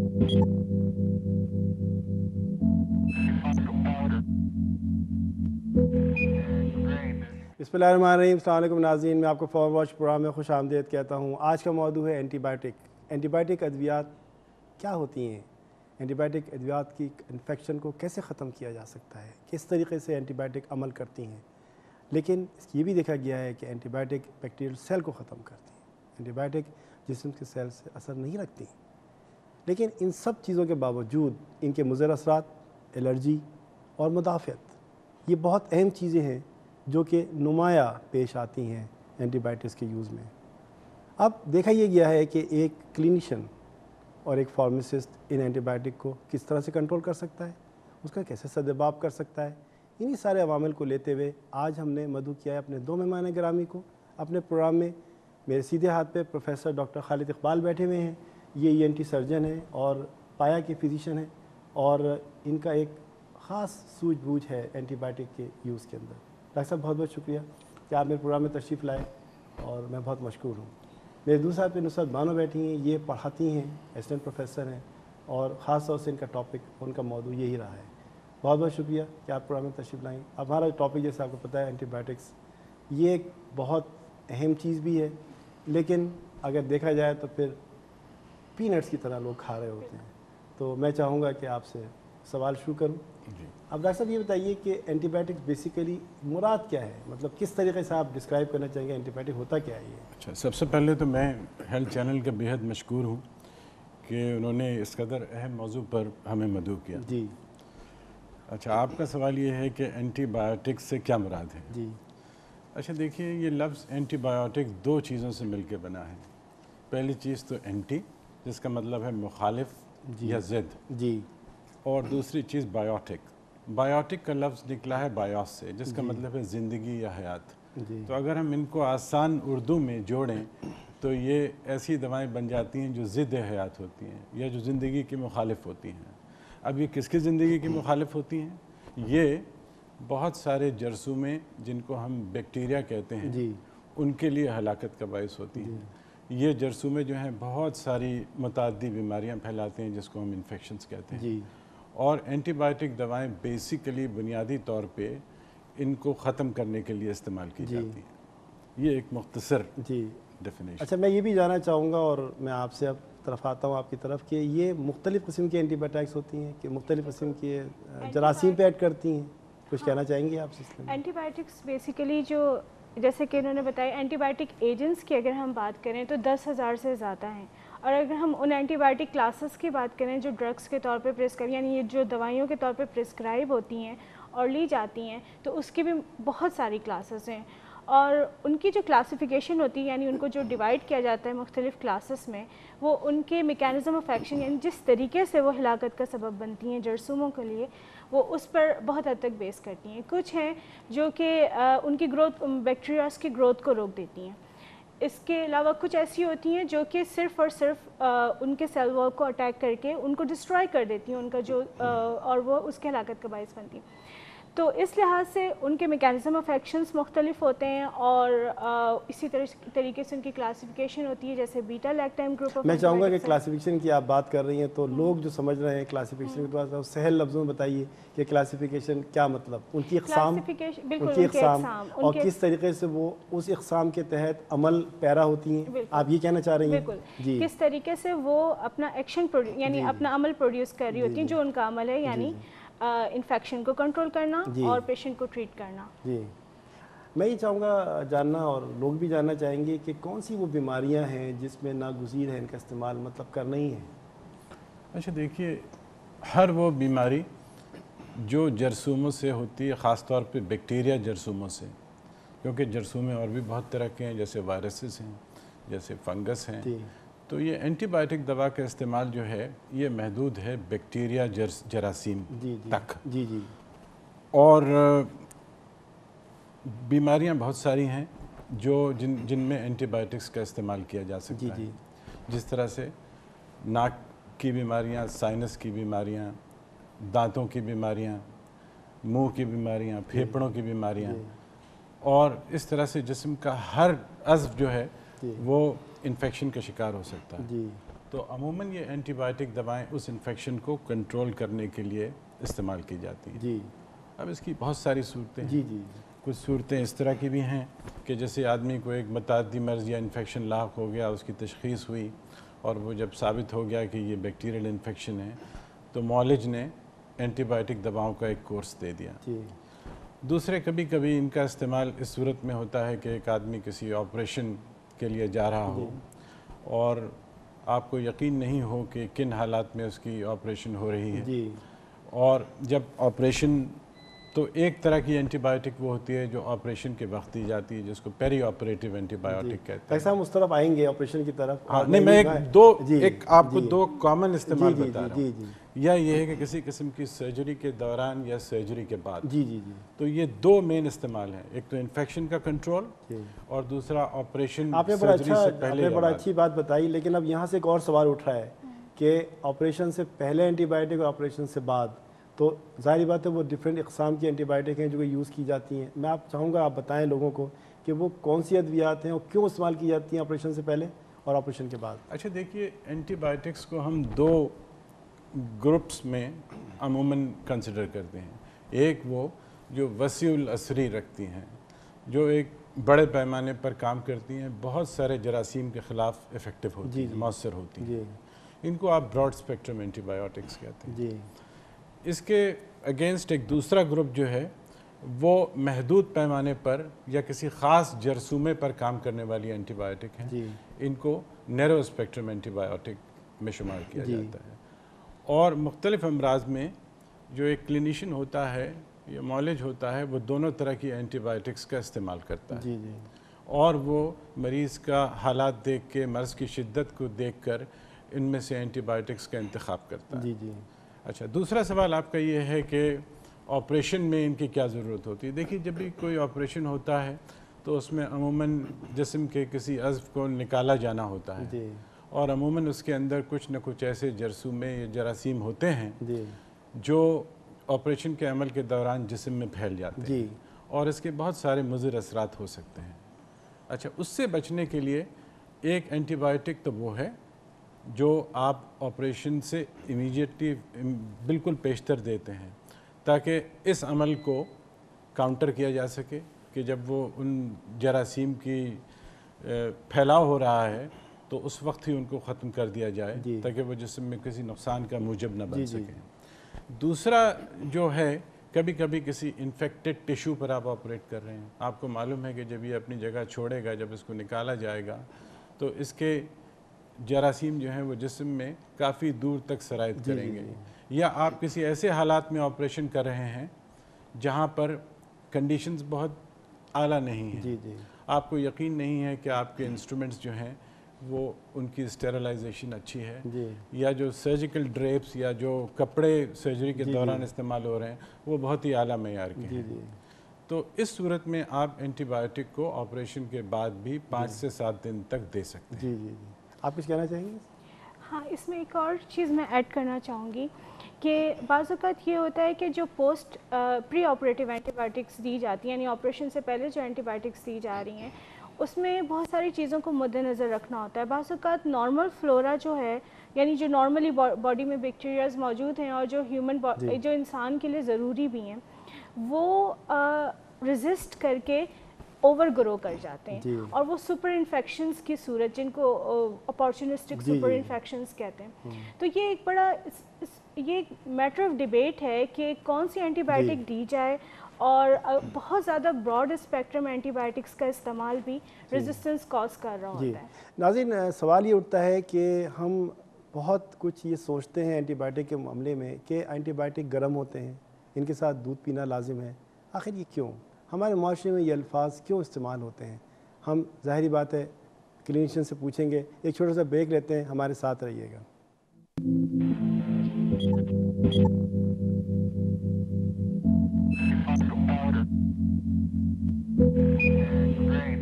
बिस्मिल्लाहिर्रहमानिर्रहीम। अस्सलाम वालेकुम नाज़रीन, मैं आपको फॉर वॉच प्रोग्राम में खुश आमदीद कहता हूँ। आज का मौजू है एंटीबायोटिक। एंटीबायोटिक अद्वियात क्या होती हैं, एंटीबायोटिक अद्वियात की इन्फेक्शन को कैसे ख़त्म किया जा सकता है, किस तरीके से एंटीबायोटिक अमल करती हैं। लेकिन ये भी देखा गया है कि एंटीबायोटिक बैक्टीरियल सेल को ख़त्म करती हैं, एंटीबायोटिक जिस्म के सेल से असर नहीं रखती। लेकिन इन सब चीज़ों के बावजूद इनके मुज़र असरात, एलर्जी और मुदाफ़ियत, ये बहुत अहम चीज़ें हैं जो कि नुमाया पेश आती हैं एंटीबायोटिक्स के यूज़ में। अब देखा यह गया है कि एक क्लिनिशियन और एक फार्मासिस्ट इन एंटीबायोटिक को किस तरह से कंट्रोल कर सकता है, उसका कैसे सद्भाव कर सकता है। इन्हीं सारे अवामिल को लेते हुए आज हमने मदऊ किया है अपने दो मेहमान गिरामी को अपने प्रोग्राम में। मेरे सीधे हाथ पे प्रोफेसर डॉक्टर खालिद इकबाल बैठे हुए हैं। ये ENT सर्जन हैं और पाया के फिजिशियन हैं और इनका एक ख़ास सूझबूझ है एंटीबायोटिक के यूज़ के अंदर। डॉक्टर साहब, बहुत बहुत शुक्रिया कि आप मेरे प्रोग्राम में तशरीफ़ लाए और मैं बहुत मशकूर हूँ। मेरे दूसरे पे नुसरत बानो बैठी हैं, ये पढ़ाती हैं, असिस्टेंट प्रोफेसर हैं और ख़ास तौर से इनका टॉपिक, उनका मौजू यही रहा है। बहुत बहुत शुक्रिया कि आप प्रोग्राम में तशरीफ़ लाएँ। अब हमारा टॉपिक जैसे आपको पता है एंटीबायोटिक्स, ये एक बहुत अहम चीज़ भी है, लेकिन अगर देखा जाए तो फिर पीनट्स की तरह लोग खा रहे होते हैं। तो मैं चाहूँगा कि आपसे सवाल शुरू करूँ। अब डॉक्टर साहब ये बताइए कि एंटीबायोटिक्स बेसिकली मुराद क्या है, मतलब किस तरीके से आप डिस्क्राइब करना चाहेंगे एंटीबायोटिक होता क्या है ये? अच्छा, सबसे पहले तो मैं हेल्थ चैनल का बेहद मशकूर हूँ कि उन्होंने इस कदर अहम मौजू पर हमें मदऊ किया। जी। अच्छा, आपका सवाल ये है कि एंटीबायोटिक्स से क्या मुराद है? जी। अच्छा देखिए, ये लफ्ज़ एंटीबायोटिक दो चीज़ों से मिलकर बना है। पहली चीज़ तो एंटी, जिसका मतलब है मुखालिफ या ज़िद, जी, और दूसरी चीज़ बायोटिक। बायोटिक का लफ्ज़ निकला है बायोस से, जिसका मतलब है ज़िंदगी या हयात। तो अगर हम इनको आसान उर्दू में जोड़ें तो ये ऐसी दवाएं बन जाती हैं जो ज़िद हयात होती हैं या जो ज़िंदगी की मुखालिफ होती हैं। अब ये किसकी ज़िंदगी की मुखालिफ होती हैं? ये बहुत सारे जरसूमें जिनको हम बैक्टीरिया कहते हैं जी, उनके लिए हलाकत का बायस होती हैं। ये जरसूमें जो हैं बहुत सारी मुतअद्दी बीमारियां फैलाते हैं जिसको हम इन्फेक्शंस कहते हैं जी। और एंटीबायोटिक दवाएं बेसिकली बुनियादी तौर पे इनको ख़त्म करने के लिए इस्तेमाल की जाती हैं। ये एक मुख्तसर जी डेफिनेशन। अच्छा, मैं ये भी जानना चाहूँगा और मैं आपसे अब तरफ आता हूँ आपकी तरफ कि ये मुख्तलिफ़ किस्म की एंटीबायोटिक्स होती हैं कि मुख्तलिफ़ किस्म के जरासीम पे ऐड करती हैं, कुछ कहना चाहेंगे आप? एंटीबायोटिक्स बेसिकली जो जैसे कि इन्होंने बताया, एंटीबायोटिक एजेंट्स की अगर हम बात करें तो 10,000 से ज़्यादा हैं। और अगर हम उन एंटीबायोटिक क्लासेस की बात करें जो ड्रग्स के तौर पे प्रिस्क्राइब, यानी ये जो दवाइयों के तौर पे प्रिस्क्राइब होती हैं और ली जाती हैं, तो उसकी भी बहुत सारी क्लासेस हैं। और उनकी जो क्लासिफिकेशन होती है, यानी उनको जो डिवाइड किया जाता है मुख्तलिफ़ क्लासेस में, वो उनके मेकैनिज़म ऑफ एक्शन, यानी जिस तरीके से वो हिलाकत का सबब बनती हैं जरसूमों के लिए, वो उस पर बहुत हद तक बेस करती हैं। कुछ हैं जो कि उनकी ग्रोथ, बैक्टीरियाज की ग्रोथ को रोक देती हैं। इसके अलावा कुछ ऐसी होती हैं जो कि सिर्फ़ और सिर्फ उनके सेल वॉल को अटैक करके उनको डिस्ट्रॉय कर देती हैं, उनका जो और वो उसके हलाकत का बायस बनती हैं। तो इस लिहाज से उनके मैकेनिज़्म ऑफ एक्शंस मुख्तलिफ होते हैं और इसी तरीके से उनकी क्लासिफिकेशन होती है, जैसे बीटा लैक्टाम ग्रुप ऑफ। मैं चाहूँगा कि क्लासिफिकेशन की आप बात कर रही हैं तो लोग जो समझ रहे हैं क्लासिफिकेशन के बाद सहल लफ्ज़ों में बताइए कि क्लासिफिकेशन क्या मतलब, उनकी इक़साम और किस तरीके से वो उस इक़साम के तहत अमल पैरा होती हैं, आप ये कहना चाह रही हैं? बिल्कुल, किस तरीके से वो अपना एक्शन यानी अपना अमल प्रोड्यूस कर रही होती हैं, जो उनका अमल है, यानी इन्फेक्शन को कंट्रोल करना और पेशेंट को ट्रीट करना। जी, मैं ये चाहूँगा जानना और लोग भी जानना चाहेंगे कि कौन सी वो बीमारियां हैं जिसमें नागुज़ीर है इनका इस्तेमाल, मतलब करना ही है। अच्छा देखिए, हर वो बीमारी जो जरसूमों से होती है, ख़ास तौर पे बैक्टीरिया जरसूमों से, क्योंकि जरसूमें और भी बहुत तरह के हैं, जैसे वायरसेस हैं, जैसे फंगस हैं, तो ये एंटीबायोटिक दवा का इस्तेमाल जो है ये महदूद है बैक्टीरिया जरासीम तक। जी जी। और बीमारियां बहुत सारी हैं जो जिनमें एंटीबायोटिक्स का इस्तेमाल किया जा सकता है। जिस तरह से नाक की बीमारियां, साइनस की बीमारियां, दांतों की बीमारियां, मुंह की बीमारियां, फेफड़ों की बीमारियां, और इस तरह से जिस्म का हर अज़्व जो है वो इन्फेक्शन का शिकार हो सकता है। تو عموماً یہ اینٹی بائیوٹک دوائیں اس انفیکشن کو کنٹرول کرنے کے لیے استعمال کی جاتی ہیں. جی. اب اس کی بہت ساری صورتیں ہیں. جی جی. کچھ صورتیں اس طرح کی بھی ہیں کہ جیسے آدمی کو ایک متعدی مرض یا انفیکشن لاحق ہو گیا, اس کی تشخیص ہوئی اور وہ جب ثابت ہو گیا کہ یہ بیکٹیریل انفیکشن ہے تو معالج نے اینٹی بائیوٹک دواؤں کا ایک کورس دے دیا. جی. دوسرے کبھی کبھی ان کا استعمال اس صورت میں ہوتا ہے کہ ایک آدمی کسی آپریشن کے لیے جا رہا ہو اور آپ کو یقین نہیں ہو کہ کن حالات میں اس کی آپریشن ہو رہی ہے. جی. اور جب آپریشن, تو ایک طرح کی اینٹی بائیوٹک وہ ہوتی ہے جو آپریشن کے وقت دی جاتی ہے جس کو پیری آپریٹو اینٹی بائیوٹک کہتے ہیں. ایسا ہم اس طرف آئیں گے آپریشن کی طرف. نہیں, میں ایک آپ کو دو کامن استعمال بتا رہا ہوں. یا یہ ہے کہ کسی قسم کی سرجری کے دوران یا سرجری کے بعد. جی جی جی. تو یہ دو مین استعمال ہیں, ایک تو انفیکشن کا کنٹرول اور دوسرا آپریشن سرجری سے پہلے. آپ نے بڑا اچھی بات بتائی, لیکن اب یہاں سے ایک اور سوال اٹھ رہا ہے کہ آپریشن سے پہلے اینٹی بائیوٹک اور آپریشن سے بعد, تو ظاہری بات ہے وہ ڈفرینٹ اقسام کی اینٹی بائیوٹک ہیں جو کہ یوز کی جاتی ہیں. میں آپ چاہوں گا آپ بتائیں لوگوں کو کہ وہ کون سی ادویات ہیں اور کیوں استعمال کی جاتی ہیں آپریشن سے پہلے اور آپریشن کے بعد. اچھا دیکھیے, اینٹی بائیوٹکس کو ہم دو گروپس میں عموماً کنسیڈر کرتے ہیں. ایک وہ جو وسیع الاثری رکھتی ہیں, جو ایک بڑے پیمانے پر کام کرتی ہیں, بہت سارے جراثیم کے خلاف افیکٹو ہوتی ہیں, مؤثر ہوتی ہیں. ان کو آپ براڈ اسپیکٹرم اینٹی بائیوٹکس کہتے ہیں. اس کے اگینسٹ ایک دوسرا گروپ جو ہے وہ محدود پیمانے پر یا کسی خاص جرثومے پر کام کرنے والی اینٹی بائیوٹک ہیں. ان کو نیرو اسپیکٹرم اینٹی بائیوٹک میں شمار کیا جاتا ہے. اور مختلف امراض میں جو ایک کلینیشین ہوتا ہے یا معالج ہوتا ہے وہ دونوں طرح کی اینٹی بائیوٹکس کا استعمال کرتا ہے. اور وہ مریض کا حالات دیکھ کے, مرض کی شدت کو دیکھ کر ان میں سے اینٹی بائیوٹکس کا انتخاب کرتا ہے. اچھا, دوسرا سوال آپ کا یہ ہے کہ آپریشن میں ان کی کیا ضرورت ہوتی ہے. دیکھیے, جب بھی کوئی آپریشن ہوتا ہے تو اس میں عموماً جسم کے کسی عضو کو نکالا جانا ہوتا ہے اور عموماً اس کے اندر کچھ نہ کچھ ایسے جرثومے یا جراثیم ہوتے ہیں جو آپریشن کے عمل کے دوران جسم میں پھیل جاتے ہیں اور اس کے بہت سارے مضر اثرات ہو سکتے ہیں. اچھا, اس سے بچنے کے لیے ایک اینٹی بائیوٹک تو وہ ہے جو آپ آپریشن سے امیجیٹلی بالکل پیشتر دیتے ہیں تاکہ اس عمل کو کاؤنٹر کیا جا سکے کہ جب وہ ان جراثیم کی پھیلاؤ ہو رہا ہے تو اس وقت ہی ان کو ختم کر دیا جائے تاکہ وہ جسم میں کسی نقصان کا موجب نہ بن سکیں. دوسرا جو ہے, کبھی کبھی کسی انفیکٹڈ ٹیشو پر آپ آپریٹ کر رہے ہیں. آپ کو معلوم ہے کہ جب یہ اپنی جگہ چھوڑے گا, جب اس کو نکالا جائے گا تو اس کے جراثیم جو ہیں وہ جسم میں کافی دور تک سرایت کریں گے. یا آپ کسی ایسے حالات میں آپریشن کر رہے ہیں جہاں پر کنڈیشنز بہت اعلیٰ نہیں ہیں, آپ کو یقین نہیں ہے کہ آپ کے انسٹرومنٹس جو ہیں وہ ان کی اسٹیرلائزیشن اچھی ہے, یا جو سرجیکل ڈریپس یا جو کپڑے سرجری کے دوران استعمال ہو رہے ہیں وہ بہت ہی اعلیٰ معیار کے ہیں. تو اس صورت میں آپ اینٹی بائیوٹک کو آپریشن کے بعد بھی 5 سے 7 دن تک دے سکتے ہیں. آپ کچھ کہنا چاہیں گے؟ ہاں, اس میں ایک اور چیز میں ایڈ کرنا چاہوں گی کہ بعض اوقات یہ ہوتا ہے کہ جو پوسٹ پری آپریٹیو اینٹی بائیوٹکس دی جاتی ہیں, یعنی آپریشن سے پہلے جو اینٹی بائیوٹکس دی جا رہی ہیں, اس میں بہت ساری چیزوں کو مد نظر رکھنا ہوتا ہے. بعض اوقات نارمل فلورا جو ہے, یعنی جو نارملی باڈی میں بیکٹیریاز موجود ہیں اور جو جو انسان کے لیے ضروری بھی ہیں, وہ ریزسٹ کر کے اوور گرو کر جاتے ہیں اور وہ سپر انفیکشنز کی صورت, جن کو اپارچونسٹک سپر انفیکشنز کہتے ہیں. تو یہ ایک بڑا یہ میٹر آف ڈیبیٹ ہے کہ کون سی اینٹی بائیوٹک دی جائے, اور بہت زیادہ براڈ اسپیکٹرم اینٹی بائیوٹکس کا استعمال بھی ریزسٹنس کاز کر رہا ہوتا ہے. ناظرین, سوال یہ اٹھتا ہے کہ ہم بہت کچھ یہ سوچتے ہیں اینٹی بائیوٹک کے معاملے میں کہ اینٹی بائیوٹک گرم ہوتے ہیں, ان کے ساتھ دودھ پینا لازم ہے. آخر یہ کیوں, ہمارے معاشرے میں یہ الفاظ کیوں استعمال ہوتے ہیں؟ ہم ظاہری بات ہے کلینیشین سے پوچھیں گے. ایک چھوٹا سا بریک لیتے ہیں, ہمارے ساتھ رہیے گا. Brain.